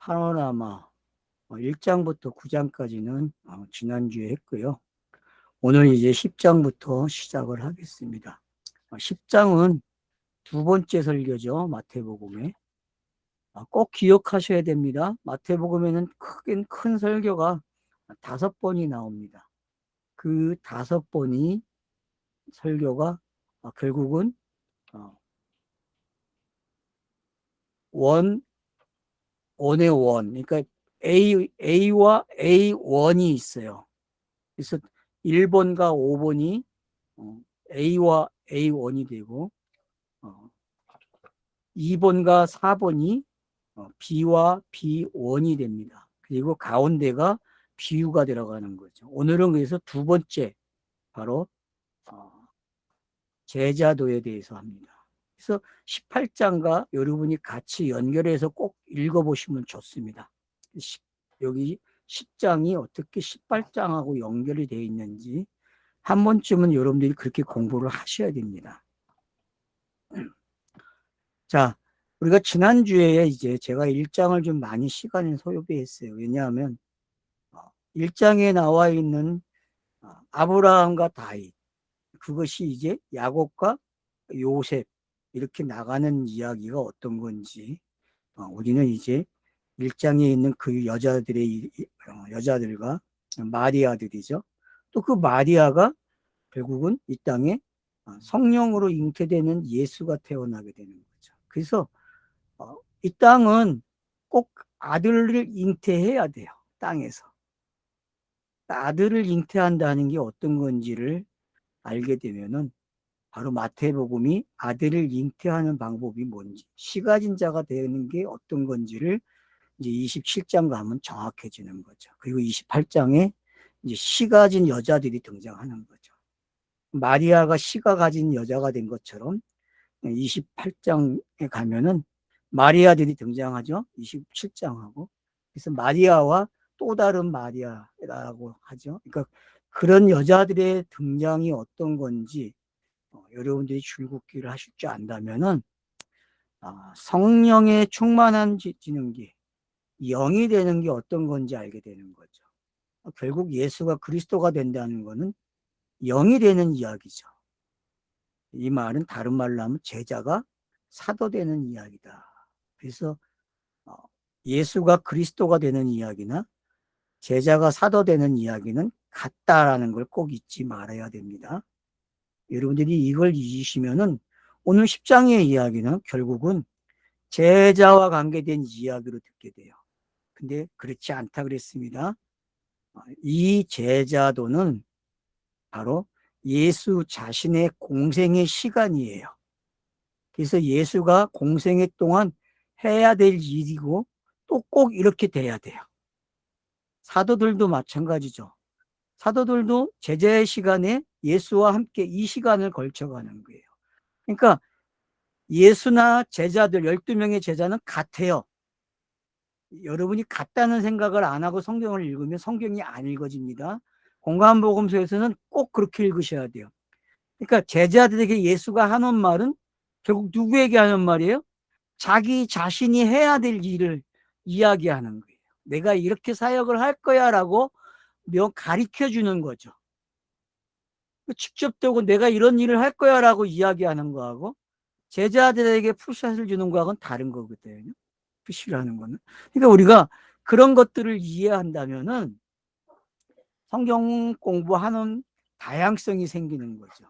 파노라마 1장부터 9장까지는 지난주에 했고요. 오늘 이제 10장부터 시작을 하겠습니다. 10장은 두 번째 설교죠. 마태복음에. 꼭 기억하셔야 됩니다. 마태복음에는 큰 설교가 5번이 나옵니다. 그 5번이 설교가 결국은 원의 원, 그러니까 A와 A1이 있어요. 그래서 1번과 5번이 A와 A1이 되고 2번과 4번이 B와 B1이 됩니다. 그리고 가운데가 비유가 들어가는 거죠. 오늘은 그래서 두 번째 바로 제자도에 대해서 합니다. 그래서 18장과 여러분이 같이 연결해서 꼭 읽어보시면 좋습니다. 여기 10장이 어떻게 18장하고 연결이 되어 있는지 한 번쯤은 여러분들이 그렇게 공부를 하셔야 됩니다. 자, 우리가 지난주에 이제 제가 1장을 좀 많이 시간을 소요했어요. 왜냐하면 1장에 나와 있는 아브라함과 다윗, 그것이 이제 야곱과 요셉 이렇게 나가는 이야기가 어떤 건지 우리는 이제 1장에 있는 그 여자들과 마리아들이죠. 또 그 마리아가 결국은 이 땅에 성령으로 잉태되는 예수가 태어나게 되는 거죠. 그래서 이 땅은 꼭 아들을 잉태해야 돼요. 땅에서. 아들을 잉태한다는 게 어떤 건지를 알게 되면은 바로 마태복음이 아들을 잉태하는 방법이 뭔지, 씨가진 자가 되는 게 어떤 건지를 이제 27장 가면 정확해지는 거죠. 그리고 28장에 이제 씨가진 여자들이 등장하는 거죠. 마리아가 씨가 가진 여자가 된 것처럼 28장에 가면은 마리아들이 등장하죠. 27장하고. 그래서 마리아와 또 다른 마리아라고 하죠. 그러니까 그런 여자들의 등장이 어떤 건지 여러분들이 줄긋기를 하실 줄 안다면은 성령에 충만한지는 게 영이 되는 게 어떤 건지 알게 되는 거죠. 결국 예수가 그리스도가 된다는 것은 영이 되는 이야기죠. 이 말은 다른 말로 하면 제자가 사도 되는 이야기다. 그래서 예수가 그리스도가 되는 이야기나 제자가 사도 되는 이야기는 같다라는 걸 꼭 잊지 말아야 됩니다. 여러분들이 이걸 잊으시면은 오늘 10장의 이야기는 결국은 제자와 관계된 이야기로 듣게 돼요. 근데 그렇지 않다 그랬습니다. 이 제자도는 바로 예수 자신의 공생의 시간이에요. 그래서 예수가 공생애 동안 해야 될 일이고 또 꼭 이렇게 돼야 돼요. 사도들도 마찬가지죠. 사도들도 제자의 시간에 예수와 함께 이 시간을 걸쳐가는 거예요. 그러니까 예수나 제자들 12명의 제자는 같아요. 여러분이 같다는 생각을 안 하고 성경을 읽으면 성경이 안 읽어집니다. 공간복음서에서는 꼭 그렇게 읽으셔야 돼요. 그러니까 제자들에게 예수가 하는 말은 결국 누구에게 하는 말이에요? 자기 자신이 해야 될 일을 이야기하는 거예요. 내가 이렇게 사역을 할 거야 라고 가르쳐 주는 거죠. 직접 되고 내가 이런 일을 할 거야 라고 이야기하는 거하고 제자들에게 푸시를 주는 거하고는 다른 거거든요. 푸시를 하는 거는. 그러니까 우리가 그런 것들을 이해한다면은 성경 공부하는 다양성이 생기는 거죠.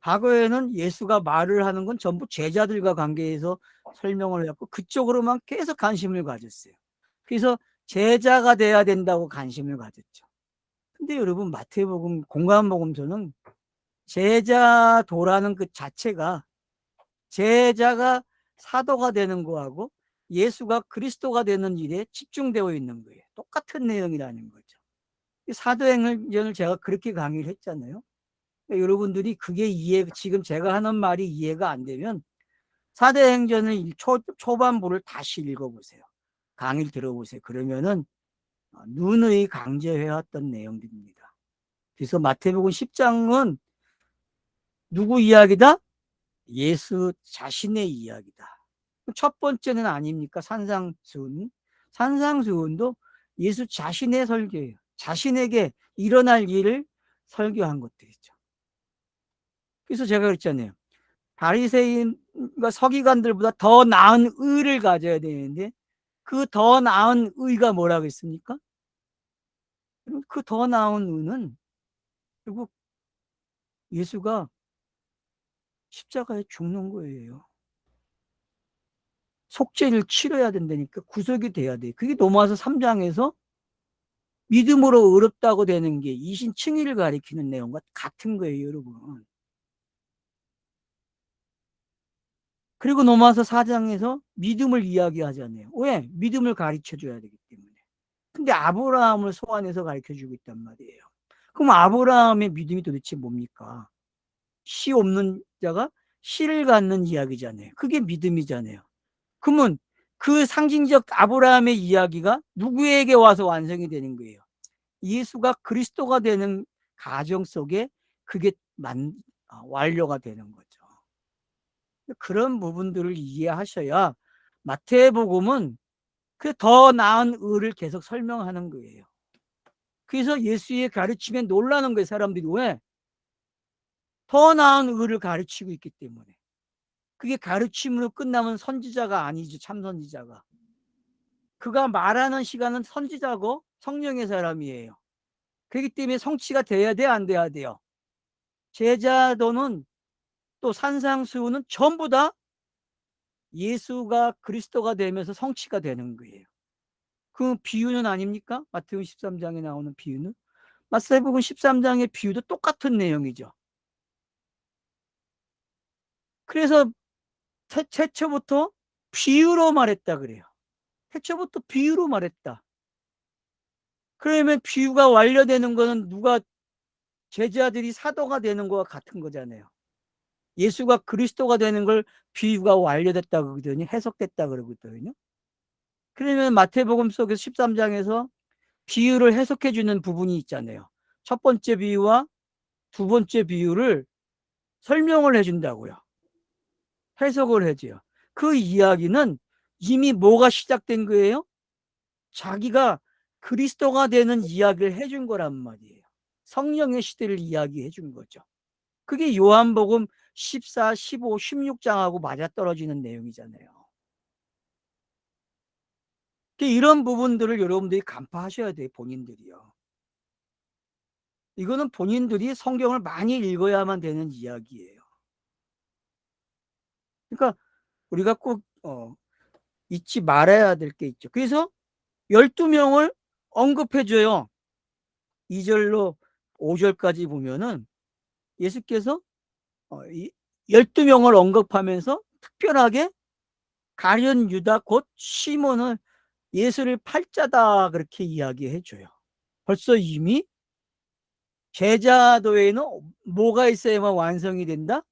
과거에는 예수가 말을 하는 건 전부 제자들과 관계해서 설명을 했고 그쪽으로만 계속 관심을 가졌어요. 그래서 제자가 돼야 된다고 관심을 가졌죠. 근데 여러분 마태복음 공간복음서는 제자도라는 그 자체가 제자가 사도가 되는 거하고 예수가 그리스도가 되는 일에 집중되어 있는 거예요. 똑같은 내용이라는 거죠. 사도행전을 제가 그렇게 강의를 했잖아요. 여러분들이 그게 지금 제가 하는 말이 이해가 안 되면 사도행전의 초반부를 다시 읽어보세요. 강의를 들어보세요. 그러면은 누누이 강조해왔던 내용들입니다. 그래서 마태복음 10장은 누구 이야기다? 예수 자신의 이야기다. 첫 번째는 아닙니까? 산상수훈. 산상수훈도 예수 자신의 설교예요. 자신에게 일어날 일을 설교한 것들이죠. 그래서 제가 그랬잖아요. 바리새인과 서기관들보다 더 나은 의를 가져야 되는데 그 더 나은 의가 뭐라고 했습니까? 그 더 나은 의는 결국 예수가 십자가에 죽는 거예요. 속죄를 치러야 된다니까. 구속이 돼야 돼. 그게 로마서 3장에서 믿음으로 의롭다고 되는 게 이신칭의를 가리키는 내용과 같은 거예요, 여러분. 그리고 로마서 4장에서 믿음을 이야기하잖아요. 왜? 믿음을 가르쳐 줘야 되기 때문에. 근데 아브라함을 소환해서 가르쳐 주고 있단 말이에요. 그럼 아브라함의 믿음이 도대체 뭡니까? 씨 없는 자가 씨를 갖는 이야기잖아요. 그게 믿음이잖아요. 그러면 그 상징적 아브라함의 이야기가 누구에게 와서 완성이 되는 거예요? 예수가 그리스도가 되는 가정 속에 그게 완료가 되는 거죠. 그런 부분들을 이해하셔야 마태복음은 그 더 나은 의를 계속 설명하는 거예요. 그래서 예수의 가르침에 놀라는 거예요, 사람들이. 왜? 더 나은 의를 가르치고 있기 때문에. 그게 가르침으로 끝나면 선지자가 아니죠, 참선지자가. 그가 말하는 시간은 선지자고 성령의 사람이에요. 그렇기 때문에 성취가 돼야 돼, 안 돼야 돼요? 제자도는 또 산상수훈은 전부 다 예수가 그리스도가 되면서 성취가 되는 거예요. 그 비유는 아닙니까? 마태복음 13장에 나오는 비유는? 마태복음 13장의 비유도 똑같은 내용이죠. 그래서 최초부터 비유로 말했다 그래요. 최초부터 비유로 말했다. 그러면 비유가 완료되는 거는 누가 제자들이 사도가 되는 거와 같은 거잖아요. 예수가 그리스도가 되는 걸 비유가 완료됐다 그러거든요. 해석됐다 그러거든요. 그러면 마태복음 속에서 13장에서 비유를 해석해 주는 부분이 있잖아요. 첫 번째 비유와 두 번째 비유를 설명을 해준다고요. 해석을 해줘요. 그 이야기는 이미 뭐가 시작된 거예요? 자기가 그리스도가 되는 이야기를 해준 거란 말이에요. 성령의 시대를 이야기해 준 거죠. 그게 요한복음 14, 15, 16장하고 맞아떨어지는 내용이잖아요. 이런 부분들을 여러분들이 간파하셔야 돼요, 본인들이요. 이거는 본인들이 성경을 많이 읽어야만 되는 이야기예요. 그러니까 우리가 꼭 잊지 말아야 될 게 있죠. 그래서 12명을 언급해줘요. 2절로 5절까지 보면은 예수께서 12명을 언급하면서 특별하게 가룟 유다 곧 시몬을 예수를 팔자다 그렇게 이야기해줘요. 벌써 이미 제자도에는 뭐가 있어야만 완성이 된다?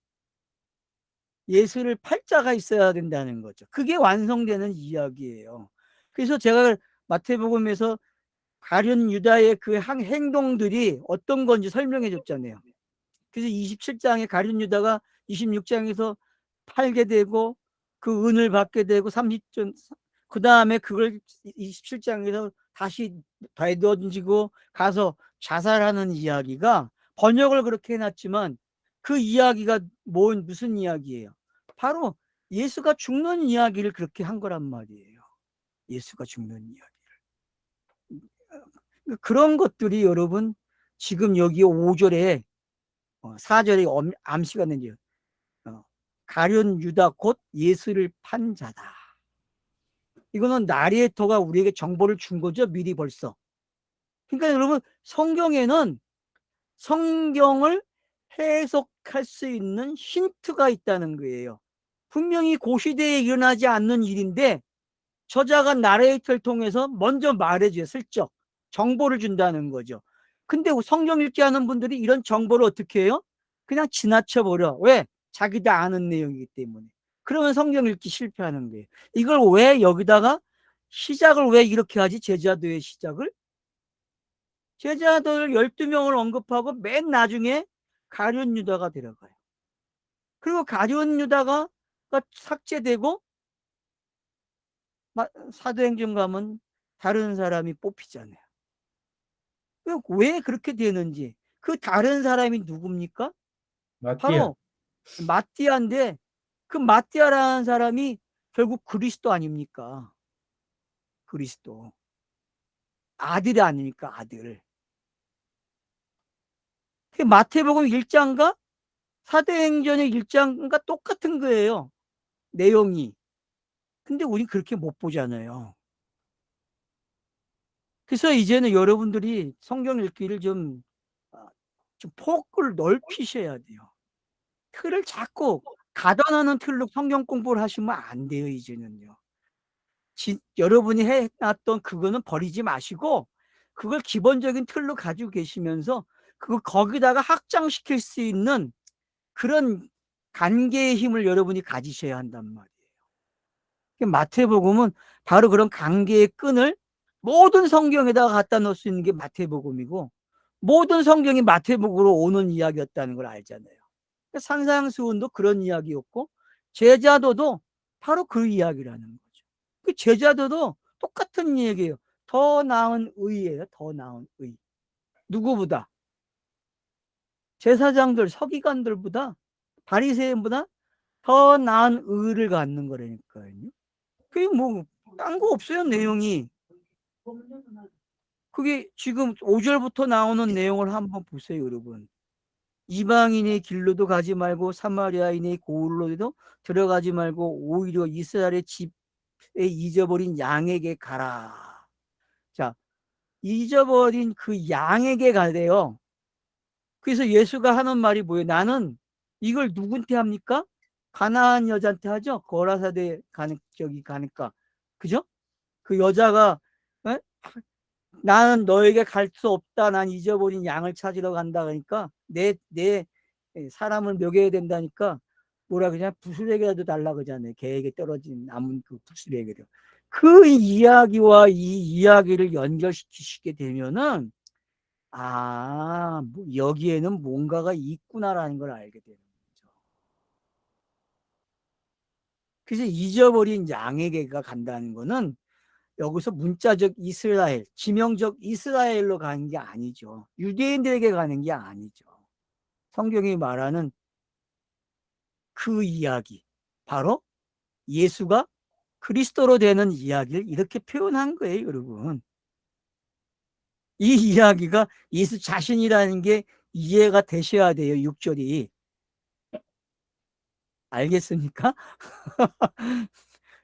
예수를 팔자가 있어야 된다는 거죠. 그게 완성되는 이야기예요. 그래서 제가 마태복음에서 가룟 유다의 그 행동들이 어떤 건지 설명해 줬잖아요. 그래서 27장에 가룟 유다가 26장에서 팔게 되고 그 은을 받게 되고 30전 그 다음에 그걸 27장에서 다시 되던지고 가서 자살하는 이야기가 번역을 그렇게 해놨지만 그 이야기가 무슨 이야기예요? 바로 예수가 죽는 이야기를 그렇게 한 거란 말이에요. 예수가 죽는 이야기. 그런 것들이 여러분 지금 여기 5절에 4절에 암시가 된지 가룟 유다 곧 예수를 판 자다. 이거는 나리에토가 우리에게 정보를 준 거죠, 미리 벌써. 그러니까 여러분 성경에는 성경을 해석할 수 있는 힌트가 있다는 거예요. 분명히 고시대에 일어나지 않는 일인데 저자가 나레이터를 통해서 먼저 말해줘요. 슬쩍 정보를 준다는 거죠. 근데 성경 읽지 않은 분들이 이런 정보를 어떻게 해요? 그냥 지나쳐 버려. 왜? 자기도 아는 내용이기 때문에. 그러면 성경 읽기 실패하는 거예요. 이걸 왜 여기다가 시작을 왜 이렇게 하지? 제자도의 시작을? 제자들 12명을 언급하고 맨 나중에 가룟 유다가 들어가요. 그리고 가룟 유다가 삭제되고 사도행전 가면 다른 사람이 뽑히잖아요. 왜 그렇게 되는지. 그 다른 사람이 누굽니까? 마띠아. 바로 마띠아인데, 그 마띠아라는 사람이 결국 그리스도 아닙니까? 그리스도. 아들 아닙니까? 아들. 마태복음 1장과 사도행전의 1장과 똑같은 거예요. 내용이. 근데 우린 그렇게 못 보잖아요. 그래서 이제는 여러분들이 성경 읽기를 좀 폭을 넓히셔야 돼요. 틀을 자꾸 가다놓는 틀로 성경 공부를 하시면 안 돼요, 이제는요. 여러분이 해놨던 그거는 버리지 마시고, 그걸 기본적인 틀로 가지고 계시면서, 거기다가 확장시킬 수 있는 그런 관계의 힘을 여러분이 가지셔야 한단 말이에요. 마태복음은 바로 그런 관계의 끈을 모든 성경에다가 갖다 놓을 수 있는 게 마태복음이고, 모든 성경이 마태복음으로 오는 이야기였다는 걸 알잖아요. 산상수훈도 그런 이야기였고, 제자도도 바로 그 이야기라는 거죠. 그 제자도도 똑같은 얘기예요. 더 나은 의예요. 더 나은 의. 누구보다? 제사장들, 서기관들보다, 바리새인보다 더 나은 의를 갖는 거라니까요. 그게 뭐 딴 거 없어요, 내용이. 그게 지금 5절부터 나오는 내용을 한번 보세요, 여러분. 이방인의 길로도 가지 말고 사마리아인의 고을로도 들어가지 말고 오히려 이스라엘의 집에 잊어버린 양에게 가라. 자, 잊어버린 그 양에게 가래요. 그래서 예수가 하는 말이 뭐예요? 나는 이걸 누군테 합니까? 가나안 여자한테 하죠. 거라사대 가니까, 그죠? 그 여자가, 에? 나는 너에게 갈 수 없다. 난 잊어버린 양을 찾으러 간다. 그러니까 내 사람을 먹여야 된다니까 뭐라 그냥 부스레기라도 달라 그러잖아요. 개에게 떨어진 남은 그 부스레기를. 그 이야기와 이 이야기를 연결시키시게 되면은 뭐 여기에는 뭔가가 있구나라는 걸 알게 되는 거죠. 그래서 잊어버린 양에게가 간다는 거는 여기서 문자적 이스라엘, 지명적 이스라엘로 가는 게 아니죠. 유대인들에게 가는 게 아니죠. 성경이 말하는 그 이야기, 바로 예수가 그리스도로 되는 이야기를 이렇게 표현한 거예요, 여러분. 이 이야기가 예수 자신이라는 게 이해가 되셔야 돼요, 6절이. 알겠습니까?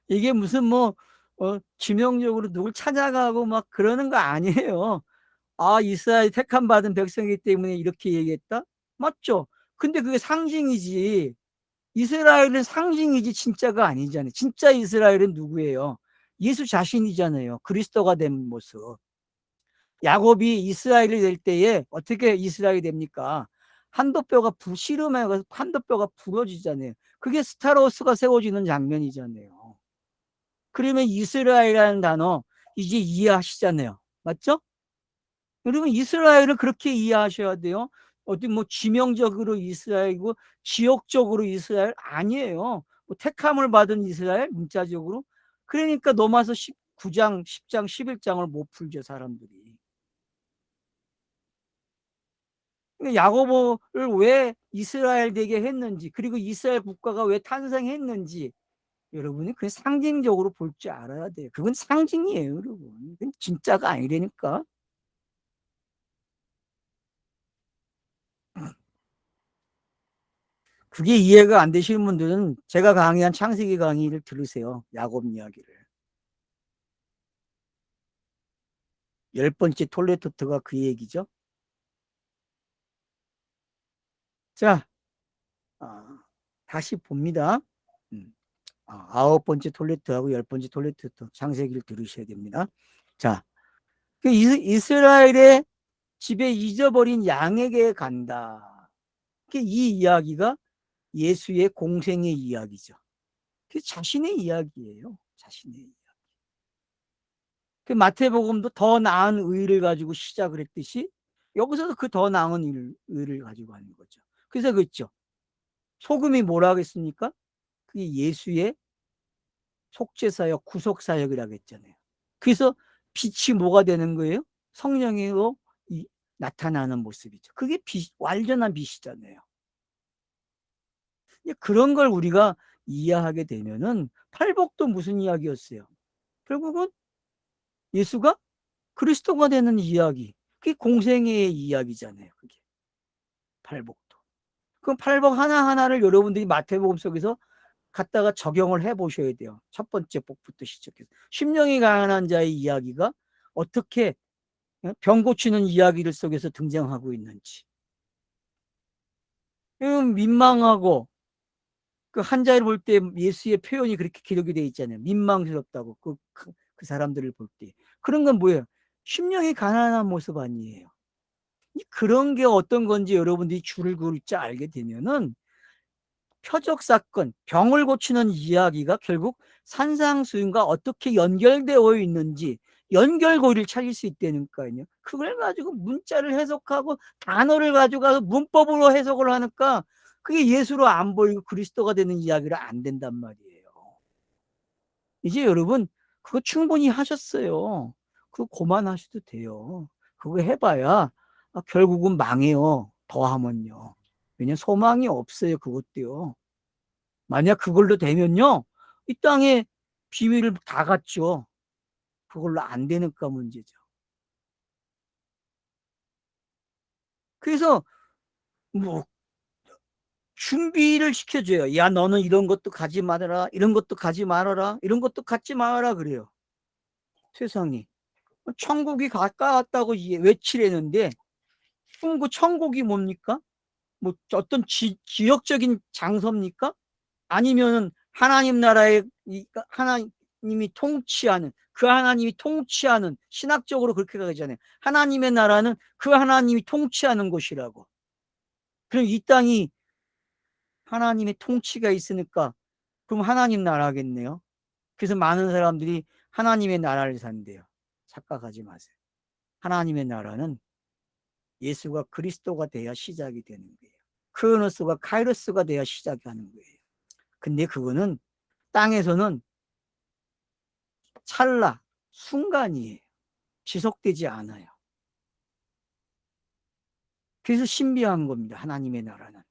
이게 무슨 지명적으로 누굴 찾아가고 막 그러는 거 아니에요. 이스라엘 택함 받은 백성이기 때문에 이렇게 얘기했다? 맞죠? 근데 그게 상징이지. 이스라엘은 상징이지 진짜가 아니잖아요. 진짜 이스라엘은 누구예요? 예수 자신이잖아요. 그리스도가 된 모습. 야곱이 이스라엘이 될 때에 어떻게 이스라엘이 됩니까? 한도뼈가 씨름해 가서 한도뼈가 부러지잖아요. 그게 스타로스가 세워지는 장면이잖아요. 그러면 이스라엘이라는 단어 이제 이해하시잖아요. 맞죠? 여러분 이스라엘을 그렇게 이해하셔야 돼요. 어디 지명적으로 이스라엘이고 지역적으로 이스라엘 아니에요. 택함을 받은 이스라엘 문자적으로. 그러니까 넘어서 9장, 10장, 11장을 못 풀죠, 사람들이. 그러니까 야고보를 왜 이스라엘 되게 했는지, 그리고 이스라엘 국가가 왜 탄생했는지 여러분이 그 상징적으로 볼 줄 알아야 돼요. 그건 상징이에요, 여러분. 그건 진짜가 아니라니까. 그게 이해가 안 되시는 분들은 제가 강의한 창세기 강의를 들으세요. 야곱 이야기를. 10번째 톨레토트가 그 얘기죠. 자, 다시 봅니다. 9번째 톨레트하고 10번째 톨레토트 창세기를 들으셔야 됩니다. 자, 그 이스라엘의 집에 잊어버린 양에게 간다. 이 이야기가 예수의 공생의 이야기죠. 그 자신의 이야기예요. 자신의 이야기. 그 마태복음도 더 나은 의를 가지고 시작을 했듯이 여기서도 그 더 나은 의를 가지고 하는 거죠. 그래서 그랬죠. 소금이 뭐라 하겠습니까? 그게 예수의 속죄사역, 구속사역이라고 했잖아요. 그래서 빛이 뭐가 되는 거예요? 성령으로 나타나는 모습이죠. 그게 완전한 빛이잖아요. 그런 걸 우리가 이해하게 되면은 팔복도 무슨 이야기였어요? 결국은 예수가 그리스도가 되는 이야기. 그게 공생애의 이야기잖아요. 그게 팔복도. 그럼 팔복 하나하나를 여러분들이 마태복음 속에서 갖다가 적용을 해 보셔야 돼요. 첫 번째 복부터 시작해서. 심령이 가난한 자의 이야기가 어떻게 병 고치는 이야기를 속에서 등장하고 있는지. 민망하고 그 한자를 볼 때 예수의 표현이 그렇게 기록이 돼 있잖아요. 민망스럽다고 그 사람들을 볼 때. 그런 건 뭐예요? 심령이 가난한 모습 아니에요. 그런 게 어떤 건지 여러분들이 줄을 그을 줄 알게 되면은 표적 사건, 병을 고치는 이야기가 결국 산상수훈과 어떻게 연결되어 있는지 연결고리를 찾을 수 있다니까요. 그걸 가지고 문자를 해석하고 단어를 가지고 문법으로 해석을 하니까 그게 예수로 안 보이고 그리스도가 되는 이야기를 안 된단 말이에요. 이제 여러분 그거 충분히 하셨어요. 그거 그만하셔도 돼요. 그거 해봐야 결국은 망해요. 더 하면요. 왜냐면 소망이 없어요. 그것도요. 만약 그걸로 되면요, 이 땅에 비밀을 다 갖죠. 그걸로 안 되니까 문제죠. 그래서 뭐 준비를 시켜줘요. 야, 너는 이런 것도 가지 말아라, 이런 것도 가지 말아라, 이런 것도 갖지 말아라 그래요. 세상이 천국이 가까웠다고 외치려는데 그 천국이 뭡니까? 뭐 어떤 지역적인 장소입니까? 아니면은 하나님 나라의 하나님이 통치하는 그 하나님이 통치하는 신학적으로 그렇게 가잖아요. 하나님의 나라는 그 하나님이 통치하는 곳이라고. 그럼 이 땅이 하나님의 통치가 있으니까 그럼 하나님 나라겠네요. 그래서 많은 사람들이 하나님의 나라를 산대요. 착각하지 마세요. 하나님의 나라는 예수가 그리스도가 돼야 시작이 되는 거예요. 크로노스가 카이로스가 돼야 시작하는 거예요. 근데 그거는 땅에서는 찰나, 순간이에요. 지속되지 않아요. 그래서 신비한 겁니다. 하나님의 나라는.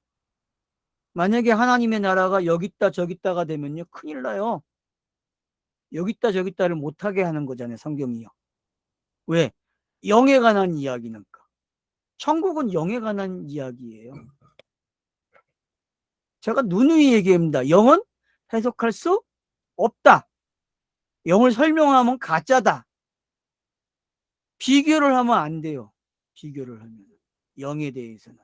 만약에 하나님의 나라가 여기 있다 저기 있다가 되면요. 큰일 나요. 여기 있다 저기 있다를 못하게 하는 거잖아요. 성경이요. 왜? 영에 관한 이야기니까. 천국은 영에 관한 이야기예요. 제가 누누이 얘기합니다. 영은 해석할 수 없다. 영을 설명하면 가짜다. 비교를 하면 안 돼요. 비교를 하면. 영에 대해서는.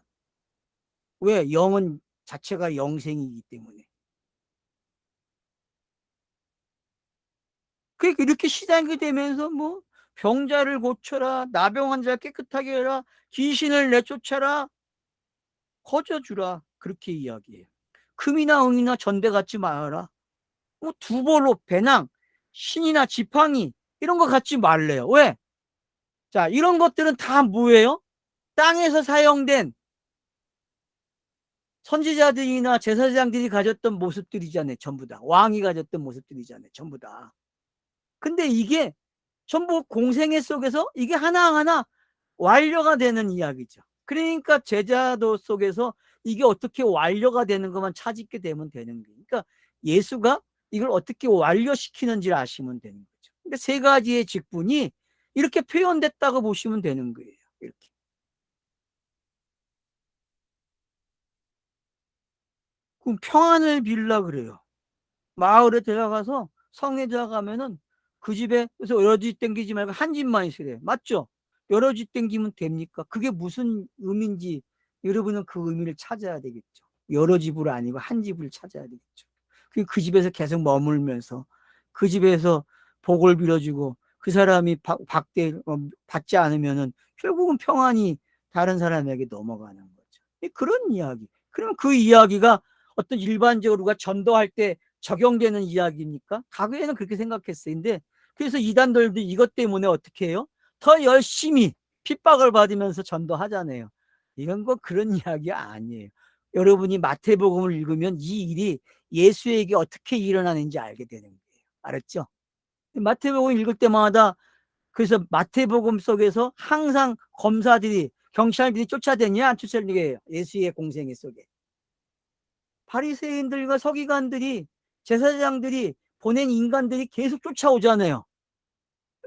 왜? 영은 자체가 영생이기 때문에. 그러니까 이렇게 시작이 되면서 뭐 병자를 고쳐라, 나병 환자 깨끗하게 해라, 귀신을 내쫓아라, 거저주라 그렇게 이야기해요. 금이나 은이나 전대 갖지 말아라. 뭐 두보로 배낭, 신이나 지팡이 이런 거 갖지 말래요. 왜? 자, 이런 것들은 다 뭐예요? 땅에서 사용된 선지자들이나 제사장들이 가졌던 모습들이잖아요. 전부 다. 왕이 가졌던 모습들이잖아요. 전부 다. 근데 이게 전부 공생애 속에서 이게 하나하나 완료가 되는 이야기죠. 그러니까 제자도 속에서 이게 어떻게 완료가 되는 것만 찾게 되면 되는 거예요. 그러니까 예수가 이걸 어떻게 완료시키는지를 아시면 되는 거죠. 그러니까 세 가지의 직분이 이렇게 표현됐다고 보시면 되는 거예요. 이렇게. 그럼 평안을 빌라 그래요. 마을에 들어가서 성에 들어가면은 그 집에 그래서 여러 집 땡기지 말고 한 집만 있으래요. 맞죠? 여러 집 땡기면 됩니까? 그게 무슨 의미인지 여러분은 그 의미를 찾아야 되겠죠. 여러 집으로 아니고 한 집을 찾아야 되겠죠. 그 집에서 계속 머물면서 그 집에서 복을 빌어주고 그 사람이 받지 않으면은 결국은 평안이 다른 사람에게 넘어가는 거죠. 그런 이야기. 그러면 그 이야기가 어떤 일반적으로 우리가 전도할 때 적용되는 이야기입니까? 과거에는 그렇게 생각했어요. 근데 그래서 이단들도 이것 때문에 어떻게 해요? 더 열심히 핍박을 받으면서 전도하잖아요. 이런 거 그런 이야기 아니에요. 여러분이 마태복음을 읽으면 이 일이 예수에게 어떻게 일어나는지 알게 되는 거예요. 알았죠? 마태복음 읽을 때마다 그래서 마태복음 속에서 항상 검사들이, 경찰들이 쫓아다니냐 안 쫓아다니냐, 예수의 공생애 속에 바리새인들과 서기관들이, 제사장들이 보낸 인간들이 계속 쫓아오잖아요.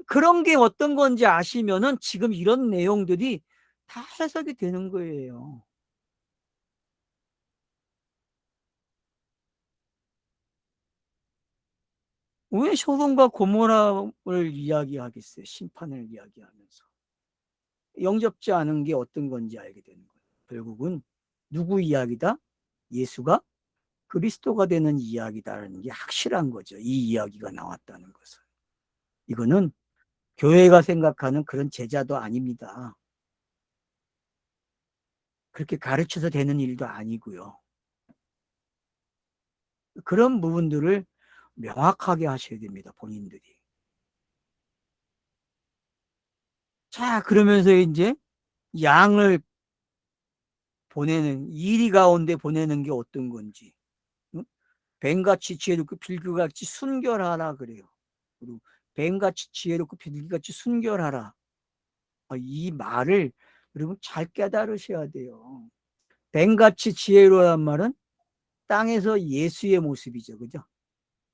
그런 게 어떤 건지 아시면은 지금 이런 내용들이 다 해석이 되는 거예요. 왜 소돔과 고모라를 이야기하겠어요? 심판을 이야기하면서. 영접지 않은 게 어떤 건지 알게 되는 거예요. 결국은 누구 이야기다? 예수가 그리스도가 되는 이야기다라는 게 확실한 거죠. 이 이야기가 나왔다는 것은. 이거는 교회가 생각하는 그런 제자도 아닙니다. 그렇게 가르쳐서 되는 일도 아니고요. 그런 부분들을 명확하게 하셔야 됩니다. 본인들이. 자, 그러면서 이제 양을 보내는, 이리 가운데 보내는 게 어떤 건지. 응? 뱀같이 지혜롭고 빌기같이 순결하라 그래요. 그리고 뱀같이 지혜롭고 빌기같이 순결하라. 이 말을 여러분 잘 깨달으셔야 돼요. 뱀같이 지혜로란 말은 땅에서 예수의 모습이죠. 그죠?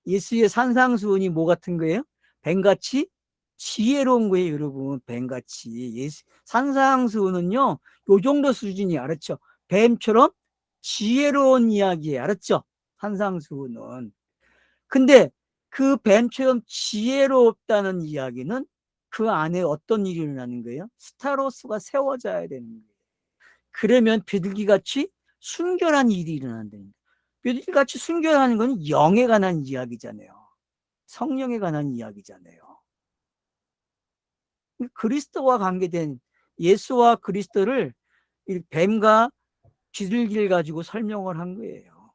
예수의 산상수훈이 뭐 같은 거예요? 뱀같이 지혜로운 거예요, 여러분. 뱀같이. 산상수훈은요, 요 정도 수준이, 알았죠? 뱀처럼 지혜로운 이야기예요. 알았죠? 산상수훈은. 근데 그 뱀처럼 지혜롭다는 이야기는 그 안에 어떤 일이 일어나는 거예요? 스타로스가 세워져야 되는 거예요. 그러면 비둘기같이 순결한 일이 일어난다는 거예요. 비둘기같이 순결하는 건 영에 관한 이야기잖아요. 성령에 관한 이야기잖아요. 그리스도와 관계된, 예수와 그리스도를 뱀과 비둘기를 가지고 설명을 한 거예요.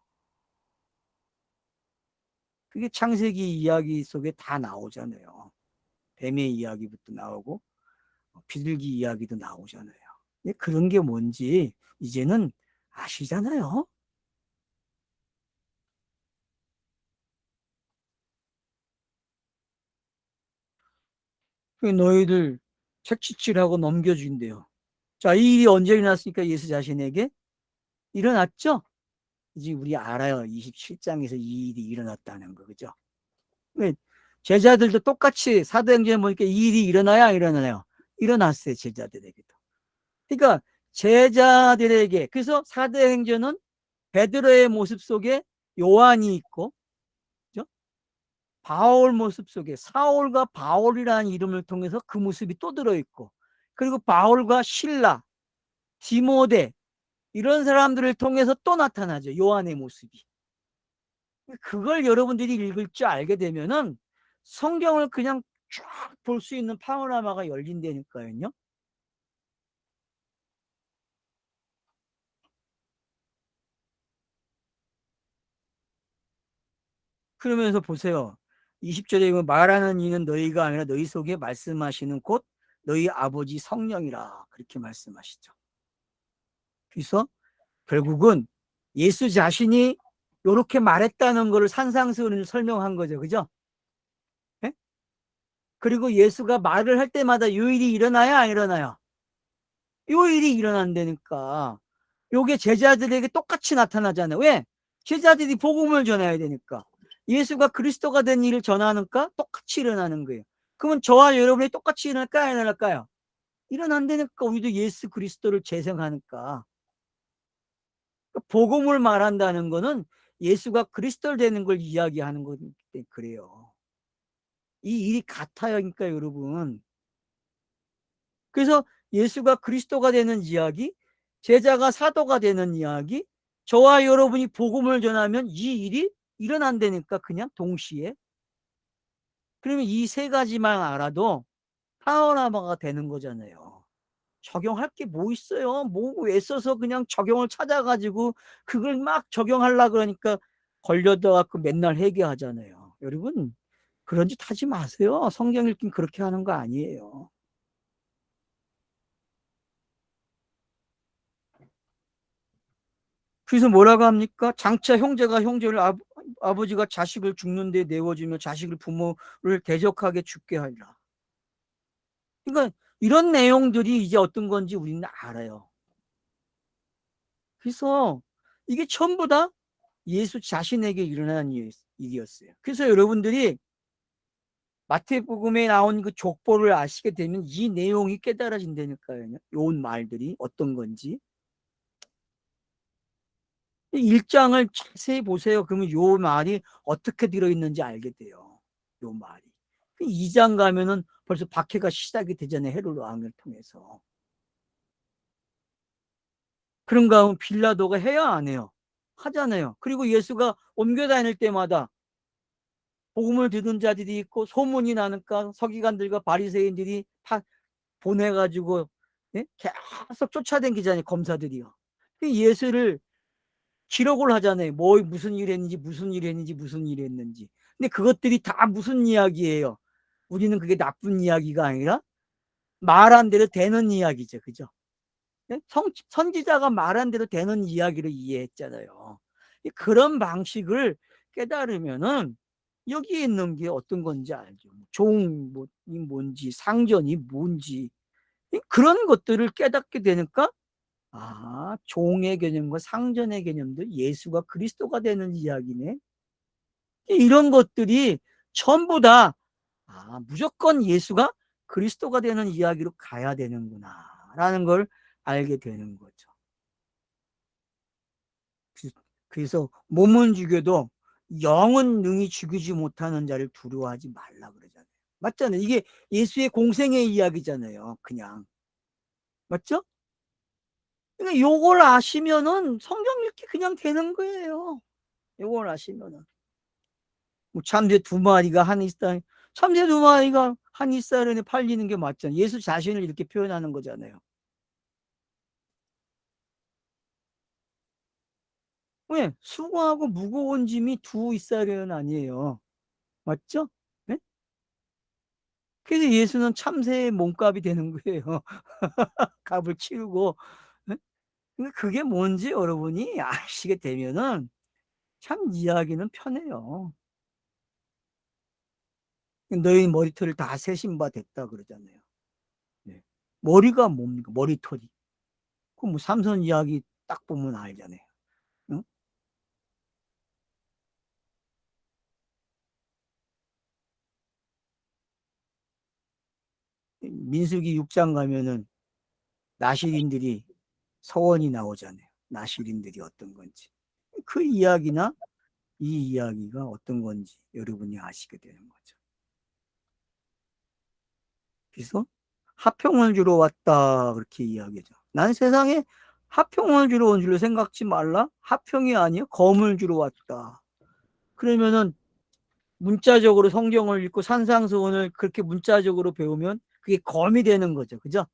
그게 창세기 이야기 속에 다 나오잖아요. 뱀의 이야기부터 나오고 비둘기 이야기도 나오잖아요. 그런 게 뭔지 이제는 아시잖아요. 너희들 책치칠하고 넘겨준대요. 자, 이 일이 언제 일어났습니까? 예수 자신에게 일어났죠? 이제 우리 알아요. 27장에서 이 일이 일어났다는 거, 그죠? 제자들도 똑같이 사도행전에 보니까 이 일이 일어나야 일어나요. 일어났어요, 제자들에게도. 그러니까 제자들에게, 그래서 사도행전은 베드로의 모습 속에 요한이 있고, 그죠? 바울 모습 속에 사울과 바울이라는 이름을 통해서 그 모습이 또 들어있고, 그리고 바울과 실라, 디모데, 이런 사람들을 통해서 또 나타나죠. 요한의 모습이. 그걸 여러분들이 읽을 줄 알게 되면은 성경을 그냥 쫙 볼 수 있는 파노라마가 열린다니까요. 그러면서 보세요. 20절에 말하는 이는 너희가 아니라 너희 속에 말씀하시는 곧 너희 아버지 성령이라, 그렇게 말씀하시죠. 그래서 결국은 예수 자신이 이렇게 말했다는 것을 산상수훈을 설명한 거죠. 그죠? 네? 그리고 예수가 말을 할 때마다 요 일이 일어나야 안 일어나요? 요 일이 일어난다니까. 요게 제자들에게 똑같이 나타나잖아요. 왜? 제자들이 복음을 전해야 되니까. 예수가 그리스도가 된 일을 전하니까 똑같이 일어나는 거예요. 그러면 저와 여러분이 똑같이 일어날까요? 안 일어날까요? 일어난다니까. 우리도 예수 그리스도를 재생하니까. 복음을 말한다는 거는 예수가 그리스도 되는 걸 이야기하는 거기 때문에 그래요. 이 일이 같아요. 그러니까 여러분. 그래서 예수가 그리스도가 되는 이야기, 제자가 사도가 되는 이야기, 저와 여러분이 복음을 전하면 이 일이 일어난다니까, 그냥 동시에. 그러면 이 세 가지만 알아도 파워나마가 되는 거잖아요. 적용할 게 뭐 있어요? 뭐 애써서 그냥 적용을 찾아가지고 그걸 막 적용하려고 그러니까 걸려다 갖고 맨날 회개하잖아요. 여러분, 그런 짓 하지 마세요. 성경 읽긴 그렇게 하는 거 아니에요. 그래서 뭐라고 합니까? 장차 형제가 형제를, 아버지가 자식을 죽는 데 내어주며 자식을 부모를 대적하게 죽게 하리라. 그러니까 이런 내용들이 이제 어떤 건지 우리는 알아요. 그래서 이게 전부 다 예수 자신에게 일어난 일이었어요. 그래서 여러분들이 마태복음에 나온 그 족보를 아시게 되면 이 내용이 깨달아진다니까요. 요 말들이 어떤 건지. 1장을 자세히 보세요. 그러면 요 말이 어떻게 들어있는지 알게 돼요. 요 말이. 2장 가면은 벌써 박해가 시작이 되잖아요. 헤롯 왕을 통해서. 그런가 하면 빌라도가 해야 안 해요? 하잖아요. 그리고 예수가 옮겨 다닐 때마다 복음을 듣는 자들이 있고 소문이 나니까 서기관들과 바리새인들이 보내가지고, 예? 계속 쫓아다니잖아요. 검사들이요. 예수를 기록을 하잖아요. 뭐 무슨 일 했는지 무슨 일 했는지 무슨 일 했는지. 근데 그것들이 다 무슨 이야기예요? 우리는 그게 나쁜 이야기가 아니라 말한 대로 되는 이야기죠. 그죠? 선지자가 말한 대로 되는 이야기를 이해했잖아요. 그런 방식을 깨달으면은 여기에 있는 게 어떤 건지 알죠. 종이 뭔지 상전이 뭔지 그런 것들을 깨닫게 되니까 종의 개념과 상전의 개념도 예수가 그리스도가 되는 이야기네. 이런 것들이 전부 다 무조건 예수가 그리스도가 되는 이야기로 가야 되는구나 라는 걸 알게 되는 거죠. 그래서 몸은 죽여도 영은 능히 죽이지 못하는 자를 두려워하지 말라 그러잖아요. 맞잖아요. 이게 예수의 공생의 이야기잖아요. 그냥. 맞죠? 그러니까 요걸 아시면은 성경 읽기 그냥 되는 거예요. 요걸 아시면은. 뭐 참새 두 마리가 한 이스라엘, 참새 두 마리가 한 이스라엘에 팔리는 게 맞잖아요. 예수 자신을 이렇게 표현하는 거잖아요. 왜? 수고하고 무거운 짐이 두 이스라엘은 아니에요. 맞죠? 네? 그래서 예수는 참새의 몸값이 되는 거예요. 값을 치르고. 네? 그게 뭔지 여러분이 아시게 되면은 참 이해하기는 편해요. 너희 머리털을 다 세신 바 됐다 그러잖아요. 네. 머리가 뭡니까? 머리털이. 그 뭐 삼선 이야기 딱 보면 알잖아요. 응? 민수기 6장 가면은 나실인들이 서원이 나오잖아요. 나실인들이 어떤 건지. 그 이야기나 이 이야기가 어떤 건지 여러분이 아시게 되는 거죠. 그래서 화평을 주러 왔다 그렇게 이야기하죠. 난 세상에 화평을 주러 온 줄로 생각지 말라. 화평이 아니요 검을 주러 왔다. 그러면은 문자적으로 성경을 읽고 산상수훈을 그렇게 문자적으로 배우면 그게 검이 되는 거죠. 그죠?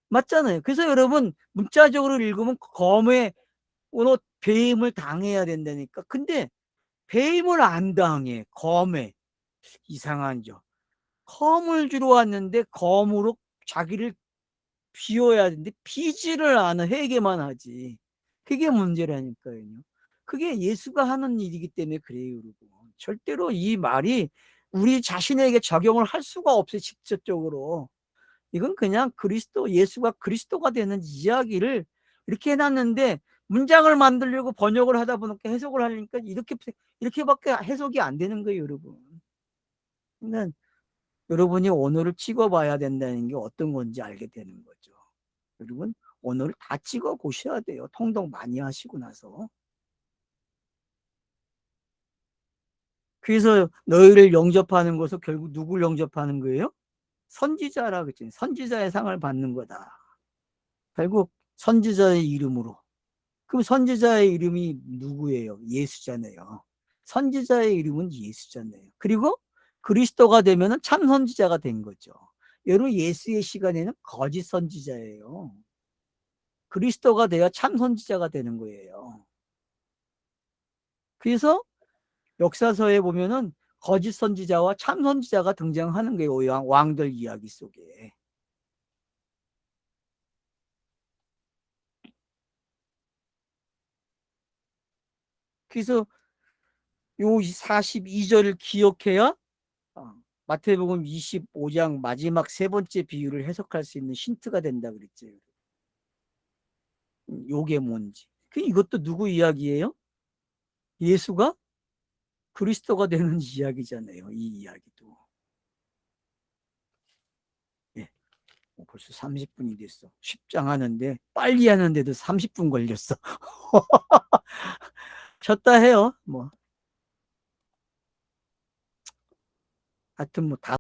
맞잖아요. 그래서 여러분 문자적으로 읽으면 검에 오늘 배임을 당해야 된다니까. 근데 배임을 안 당해. 검에. 이상한죠. 검을 주러 왔는데 검으로 자기를 비워야 되는데 비지를 않아. 회개만 하지. 그게 문제라니까요. 그게 예수가 하는 일이기 때문에 그래요. 여러분. 절대로 이 말이 우리 자신에게 적용을 할 수가 없어요. 직접적으로. 이건 그냥 예수가 그리스도가 되는 이야기를 이렇게 해놨는데 문장을 만들려고 번역을 하다 보니까 해석을 하려니까 이렇게밖에 해석이 안 되는 거예요, 여러분. 그러니까 여러분이 언어를 찍어봐야 된다는 게 어떤 건지 알게 되는 거죠. 여러분, 언어를 다 찍어 보셔야 돼요. 통독 많이 하시고 나서. 그래서 너희를 영접하는 것은 결국 누굴 영접하는 거예요? 선지자라 그랬지. 선지자의 상을 받는 거다. 결국 선지자의 이름으로. 그럼 선지자의 이름이 누구예요? 예수잖아요. 선지자의 이름은 예수잖아요. 그리고 그리스도가 되면 참 선지자가 된 거죠. 여러분 예수의 시간에는 거짓 선지자예요. 그리스도가 돼야 참 선지자가 되는 거예요. 그래서 역사서에 보면은 거짓 선지자와 참 선지자가 등장하는 거예요. 왕들 이야기 속에. 그래서 요 42절을 기억해야 마태복음 25장 마지막 세 번째 비유를 해석할 수 있는 힌트가 된다 그랬죠. 요게 뭔지. 이것도 누구 이야기예요? 예수가 그리스도가 되는 이야기잖아요. 이 이야기도. 예. 벌써 30분이 됐어. 10장 하는데 빨리 하는데도 30분 걸렸어. 졌다 해요. 뭐 하여튼 뭐 다